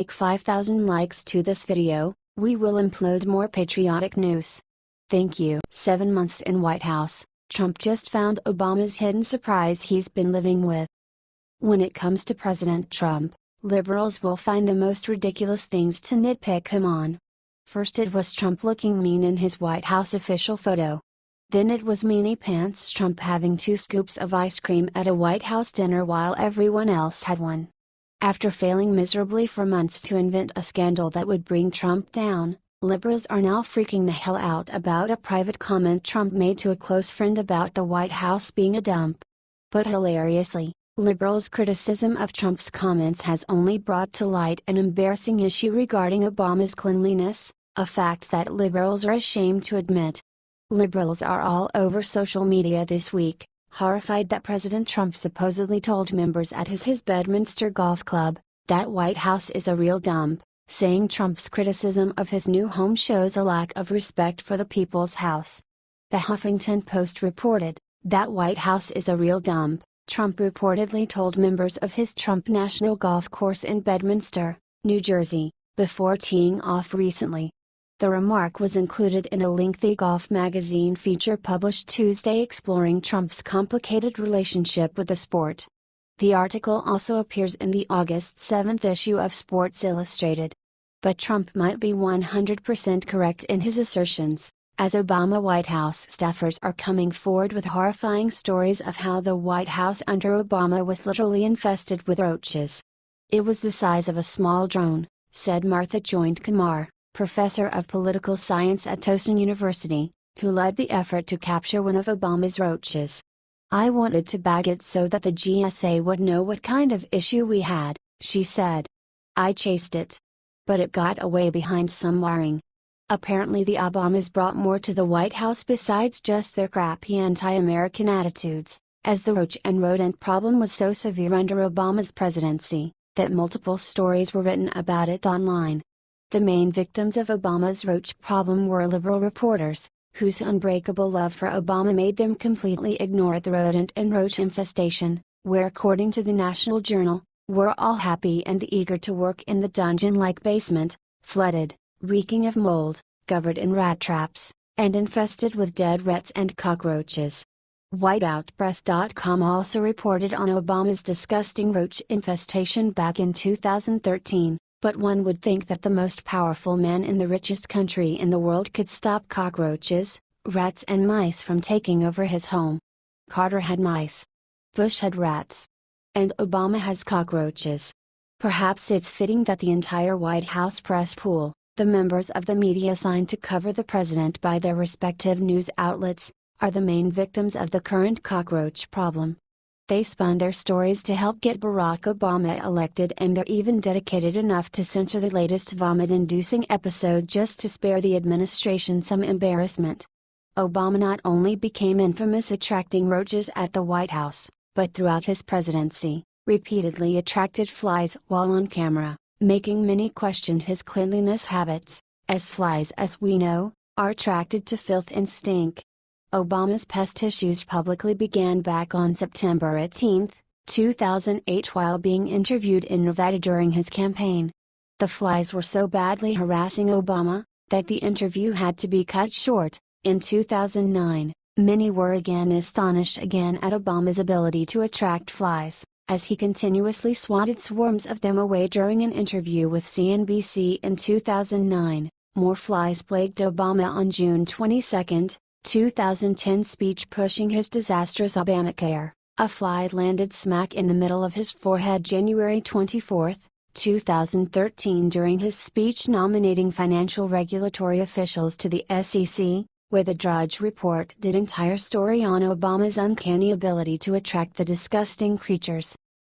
Like 5,000 likes to this video, we will upload more patriotic news. Thank you. 7 months in White House, Trump just found Obama's hidden surprise he's been living with. When it comes to President Trump, liberals will find the most ridiculous things to nitpick him on. First it was Trump looking mean in his White House official photo. Then it was meanie pants Trump having 2 scoops of ice cream at a White House dinner while everyone else had one. After failing miserably for months to invent a scandal that would bring Trump down, liberals are now freaking the hell out about a private comment Trump made to a close friend about the White House being a dump. But hilariously, liberals' criticism of Trump's comments has only brought to light an embarrassing issue regarding Obama's cleanliness, a fact that liberals are ashamed to admit. Liberals are all over social media this week, horrified that President Trump supposedly told members at his Bedminster Golf Club that White House is a real dump, saying Trump's criticism of his new home shows a lack of respect for the people's house. The Huffington Post reported that White House is a real dump, Trump reportedly told members of his Trump National Golf Course in Bedminster, New Jersey, before teeing off recently. The remark was included in a lengthy golf magazine feature published Tuesday exploring Trump's complicated relationship with the sport. The article also appears in the August 7th issue of Sports Illustrated. But Trump might be 100% correct in his assertions, as Obama White House staffers are coming forward with horrifying stories of how the White House under Obama was literally infested with roaches. It was the size of a small drone, said Martha Joint-Kumar, professor of political science at Towson University, who led the effort to capture one of Obama's roaches. "I wanted to bag it so that the GSA would know what kind of issue we had," she said. "I chased it. But it got away behind some wiring." Apparently the Obamas brought more to the White House besides just their crappy anti-American attitudes, as the roach and rodent problem was so severe under Obama's presidency, that multiple stories were written about it online. The main victims of Obama's roach problem were liberal reporters, whose unbreakable love for Obama made them completely ignore the rodent and roach infestation, where according to the National Journal, we're all happy and eager to work in the dungeon-like basement, flooded, reeking of mold, covered in rat traps, and infested with dead rats and cockroaches. Whiteoutpress.com also reported on Obama's disgusting roach infestation back in 2013. But one would think that the most powerful man in the richest country in the world could stop cockroaches, rats and mice from taking over his home. Carter had mice. Bush had rats. And Obama has cockroaches. Perhaps it's fitting that the entire White House press pool, the members of the media assigned to cover the president by their respective news outlets, are the main victims of the current cockroach problem. They spun their stories to help get Barack Obama elected, and they're even dedicated enough to censor the latest vomit-inducing episode just to spare the administration some embarrassment. Obama not only became infamous attracting roaches at the White House, but throughout his presidency, repeatedly attracted flies while on camera, making many question his cleanliness habits, as flies, as we know, are attracted to filth and stink. Obama's pest issues publicly began back on September 18, 2008 while being interviewed in Nevada during his campaign. The flies were so badly harassing Obama, that the interview had to be cut short. In 2009, many were again astonished at Obama's ability to attract flies, as he continuously swatted swarms of them away during an interview with CNBC in 2009. More flies plagued Obama on June 22, 2010 speech pushing his disastrous Obamacare. A fly landed smack in the middle of his forehead January 24, 2013 during his speech nominating financial regulatory officials to the SEC, where the Drudge Report did entire story on Obama's uncanny ability to attract the disgusting creatures.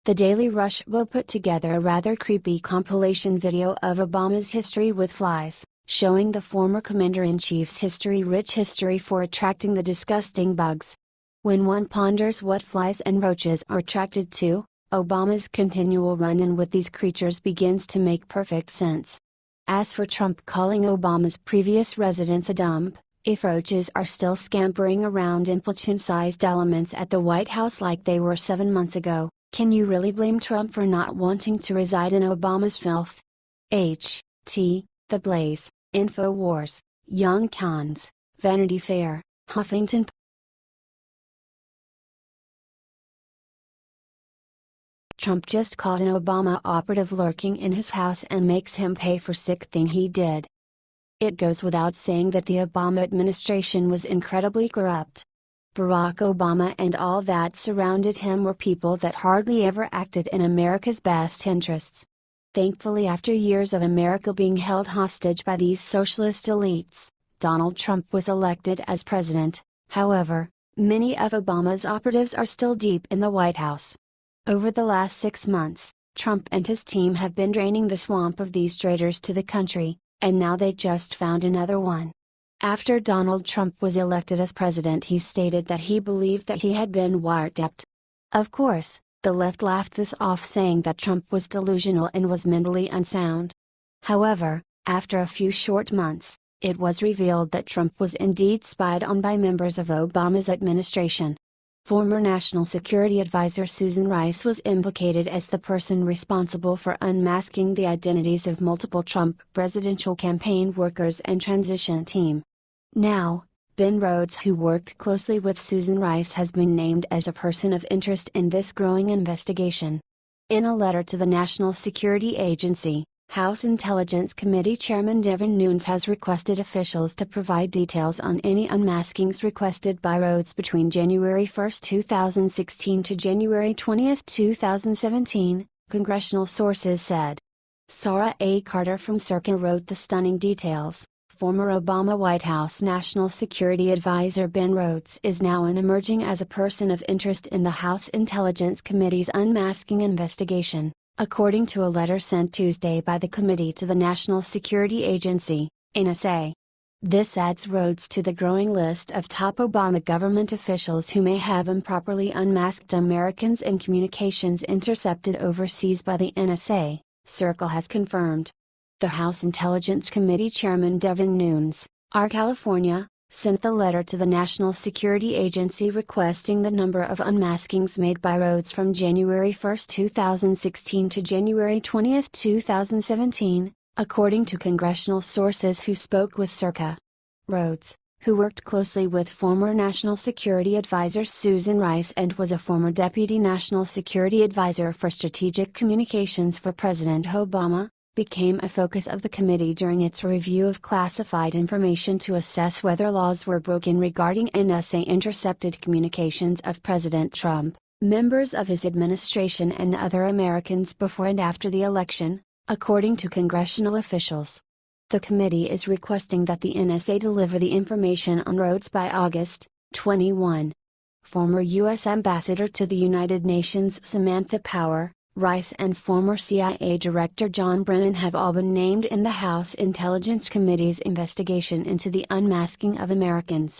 The Daily Rush will put together a rather creepy compilation video of Obama's history with flies, showing the former Commander-in-Chief's rich history for attracting the disgusting bugs. When one ponders what flies and roaches are attracted to, Obama's continual run-in with these creatures begins to make perfect sense. As for Trump calling Obama's previous residence a dump, if roaches are still scampering around in platoon-sized elements at the White House like they were 7 months ago, can you really blame Trump for not wanting to reside in Obama's filth? H.T., The Blaze, InfoWars, Young Cons, Vanity Fair, Huffington Post. Trump just caught an Obama operative lurking in his house and makes him pay for sick thing he did. It goes without saying that the Obama administration was incredibly corrupt. Barack Obama and all that surrounded him were people that hardly ever acted in America's best interests. Thankfully, after years of America being held hostage by these socialist elites, Donald Trump was elected as president. However, many of Obama's operatives are still deep in the White House. Over the last 6 months, Trump and his team have been draining the swamp of these traitors to the country, and now they just found another one. After Donald Trump was elected as president, he stated that he believed that he had been wiretapped. Of course, the left laughed this off, saying that Trump was delusional and was mentally unsound. However, after a few short months, it was revealed that Trump was indeed spied on by members of Obama's administration. Former National Security Advisor Susan Rice was implicated as the person responsible for unmasking the identities of multiple Trump presidential campaign workers and transition team. Now, Ben Rhodes, who worked closely with Susan Rice, has been named as a person of interest in this growing investigation. In a letter to the National Security Agency, House Intelligence Committee Chairman Devin Nunes has requested officials to provide details on any unmaskings requested by Rhodes between January 1, 2016 to January 20, 2017, congressional sources said. Sarah A. Carter from Circa wrote the stunning details. Former Obama White House National Security Advisor Ben Rhodes is now emerging as a person of interest in the House Intelligence Committee's unmasking investigation, according to a letter sent Tuesday by the committee to the National Security Agency, NSA. This adds Rhodes to the growing list of top Obama government officials who may have improperly unmasked Americans in communications intercepted overseas by the NSA, Circle has confirmed. The House Intelligence Committee Chairman Devin Nunes, R. California, sent the letter to the National Security Agency requesting the number of unmaskings made by Rhodes from January 1, 2016 to January 20, 2017, according to congressional sources who spoke with Circa. Rhodes, who worked closely with former National Security Advisor Susan Rice and was a former Deputy National Security Advisor for Strategic Communications for President Obama, became a focus of the committee during its review of classified information to assess whether laws were broken regarding NSA-intercepted communications of President Trump, members of his administration and other Americans before and after the election, according to congressional officials. The committee is requesting that the NSA deliver the information on Rhodes by August 21. Former U.S. Ambassador to the United Nations Samantha Power, Rice and former CIA Director John Brennan have all been named in the House Intelligence Committee's investigation into the unmasking of Americans.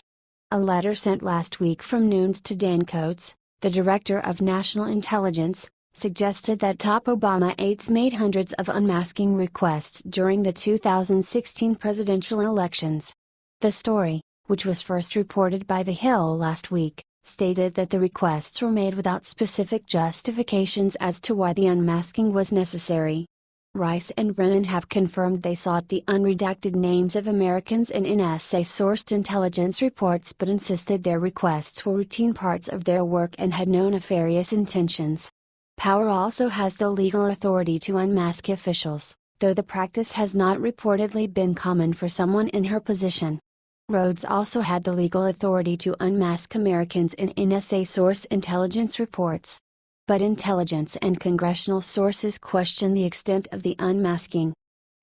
A letter sent last week from Nunes to Dan Coats, the Director of National Intelligence, suggested that top Obama aides made hundreds of unmasking requests during the 2016 presidential elections. The story, which was first reported by The Hill last week, stated that the requests were made without specific justifications as to why the unmasking was necessary. Rice and Brennan have confirmed they sought the unredacted names of Americans in NSA-sourced intelligence reports but insisted their requests were routine parts of their work and had no nefarious intentions. Power also has the legal authority to unmask officials, though the practice has not reportedly been common for someone in her position. Rhodes also had the legal authority to unmask Americans in NSA-sourced intelligence reports. But intelligence and congressional sources question the extent of the unmasking.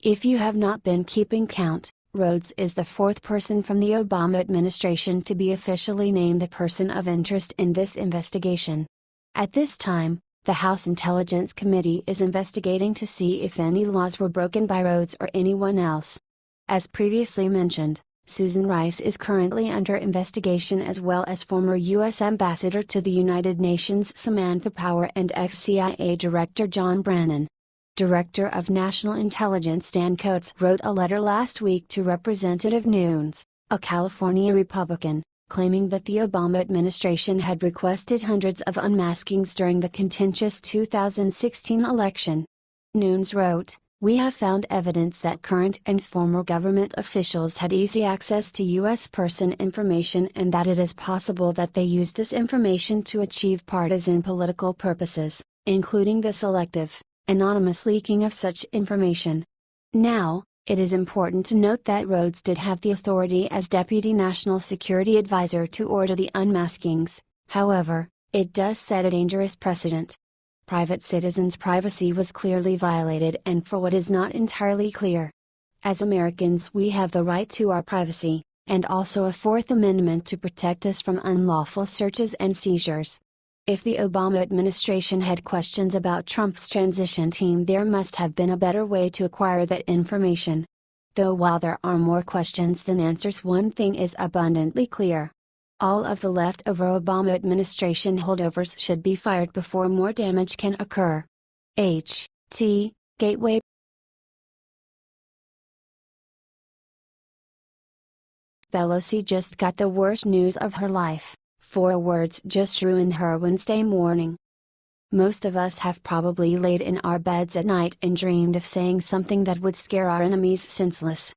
If you have not been keeping count, Rhodes is the fourth person from the Obama administration to be officially named a person of interest in this investigation. At this time, the House Intelligence Committee is investigating to see if any laws were broken by Rhodes or anyone else. As previously mentioned, Susan Rice is currently under investigation, as well as former U.S. Ambassador to the United Nations Samantha Power and ex-CIA Director John Brennan. Director of National Intelligence Dan Coats wrote a letter last week to Representative Nunes, a California Republican, claiming that the Obama administration had requested hundreds of unmaskings during the contentious 2016 election. Nunes wrote, We have found evidence that current and former government officials had easy access to U.S. person information and that it is possible that they used this information to achieve partisan political purposes, including the selective, anonymous leaking of such information. Now, it is important to note that Rhodes did have the authority as Deputy National Security Advisor to order the unmaskings. However, it does set a dangerous precedent. Private citizens' privacy was clearly violated, and for what is not entirely clear. As Americans, we have the right to our privacy, and also a Fourth Amendment to protect us from unlawful searches and seizures. If the Obama administration had questions about Trump's transition team, there must have been a better way to acquire that information. Though while there are more questions than answers, one thing is abundantly clear. All of the leftover Obama administration holdovers should be fired before more damage can occur. H.T. Gateway. Pelosi just got the worst news of her life. 4 words just ruined her Wednesday morning. Most of us have probably laid in our beds at night and dreamed of saying something that would scare our enemies senseless.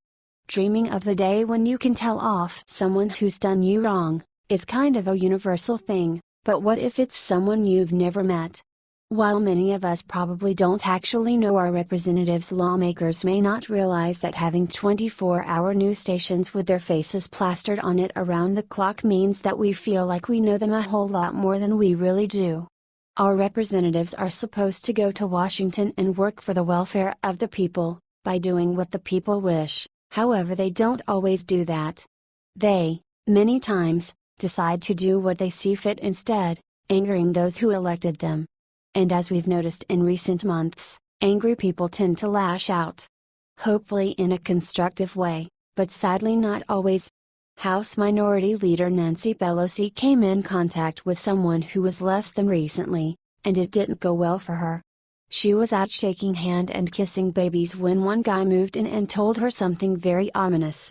Dreaming of the day when you can tell off someone who's done you wrong is kind of a universal thing, but what if it's someone you've never met? While many of us probably don't actually know our representatives, lawmakers may not realize that having 24-hour news stations with their faces plastered on it around the clock means that we feel like we know them a whole lot more than we really do. Our representatives are supposed to go to Washington and work for the welfare of the people, by doing what the people wish. However, they don't always do that. They, many times, decide to do what they see fit instead, angering those who elected them. And as we've noticed in recent months, angry people tend to lash out. Hopefully in a constructive way, but sadly not always. House Minority Leader Nancy Pelosi came in contact with someone who was less than recently, and it didn't go well for her. She was out shaking hand and kissing babies when one guy moved in and told her something very ominous.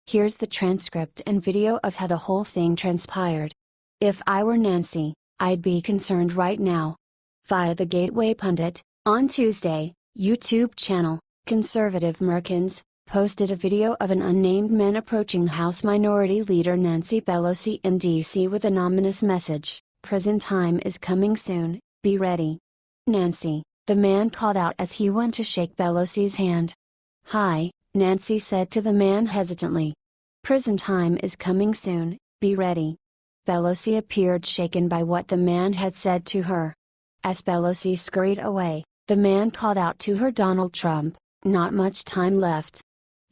Here's the transcript and video of how the whole thing transpired. If I were Nancy, I'd be concerned right now. Via the Gateway Pundit, on Tuesday, YouTube channel, Conservative Merkins, posted a video of an unnamed man approaching House Minority Leader Nancy Pelosi in D.C. with an ominous message: "Prison time is coming soon, be ready." Nancy, the man called out as he went to shake Pelosi's hand. "Hi," Nancy said to the man hesitantly. "Prison time is coming soon, be ready." Pelosi appeared shaken by what the man had said to her. As Pelosi scurried away, the man called out to her, "Donald Trump, not much time left."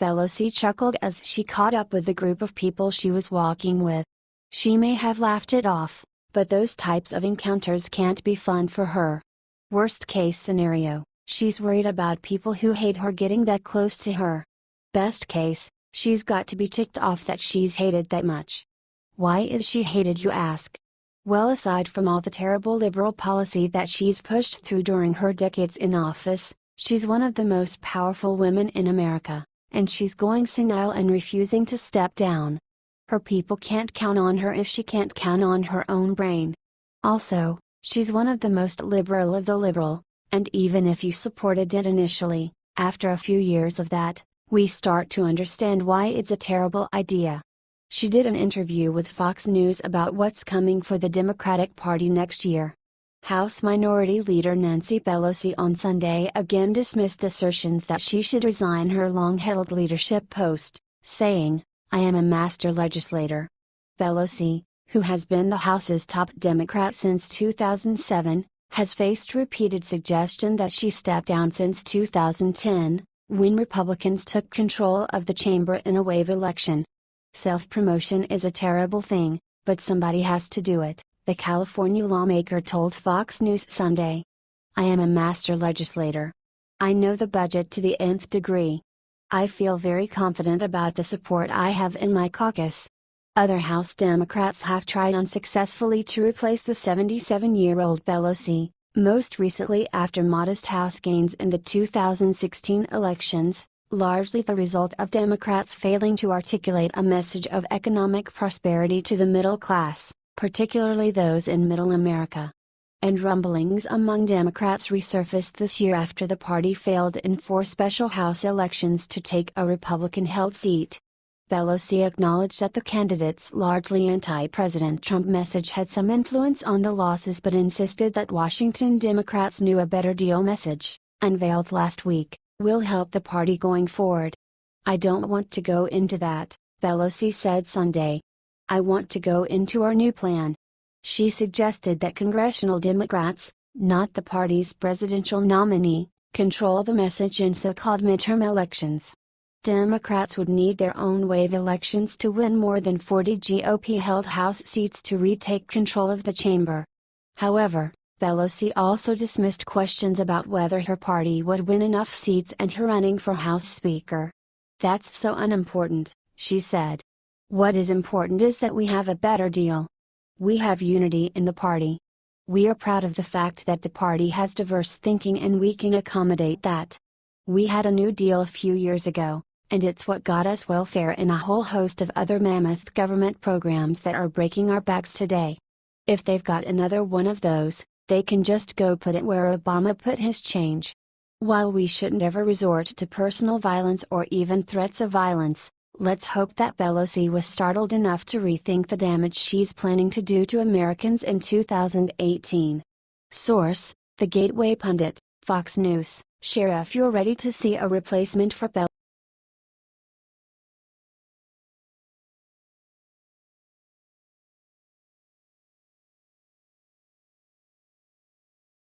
Pelosi chuckled as she caught up with the group of people she was walking with. She may have laughed it off, but those types of encounters can't be fun for her. Worst case scenario, she's worried about people who hate her getting that close to her. Best case, she's got to be ticked off that she's hated that much. Why is she hated, you ask? Well, aside from all the terrible liberal policy that she's pushed through during her decades in office, she's one of the most powerful women in America, and she's going senile and refusing to step down. Her people can't count on her if she can't count on her own brain. Also, she's one of the most liberal of the liberal, and even if you supported it initially, after a few years of that, we start to understand why it's a terrible idea. She did an interview with Fox News about what's coming for the Democratic Party next year. House Minority Leader Nancy Pelosi on Sunday again dismissed assertions that she should resign her long-held leadership post, saying, "I am a master legislator." Pelosi, who has been the House's top Democrat since 2007, has faced repeated suggestion that she stepped down since 2010, when Republicans took control of the chamber in a wave election. Self-promotion is a terrible thing, but somebody has to do it, the California lawmaker told Fox News Sunday. "I am a master legislator. I know the budget to the nth degree. I feel very confident about the support I have in my caucus." Other House Democrats have tried unsuccessfully to replace the 77-year-old Pelosi, most recently after modest House gains in the 2016 elections, largely the result of Democrats failing to articulate a message of economic prosperity to the middle class, particularly those in Middle America. And rumblings among Democrats resurfaced this year after the party failed in 4 special House elections to take a Republican-held seat. Pelosi acknowledged that the candidate's largely anti-President Trump message had some influence on the losses but insisted that Washington Democrats knew a better deal message, unveiled last week, will help the party going forward. "I don't want to go into that," Pelosi said Sunday. "I want to go into our new plan." She suggested that congressional Democrats, not the party's presidential nominee, control the message in so-called midterm elections. Democrats would need their own wave elections to win more than 40 GOP-held House seats to retake control of the chamber. However, Pelosi also dismissed questions about whether her party would win enough seats and her running for House Speaker. "That's so unimportant," she said. "What is important is that we have a better deal. We have unity in the party. We are proud of the fact that the party has diverse thinking and we can accommodate that. We had a New Deal a few years ago, and it's what got us welfare and a whole host of other mammoth government programs that are breaking our backs today. If they've got another one of those, they can just go put it where Obama put his change. While we shouldn't ever resort to personal violence or even threats of violence, let's hope that Pelosi was startled enough to rethink the damage she's planning to do to Americans in 2018. Source: The Gateway Pundit, Fox News. Share if you're ready to see a replacement for Pelosi.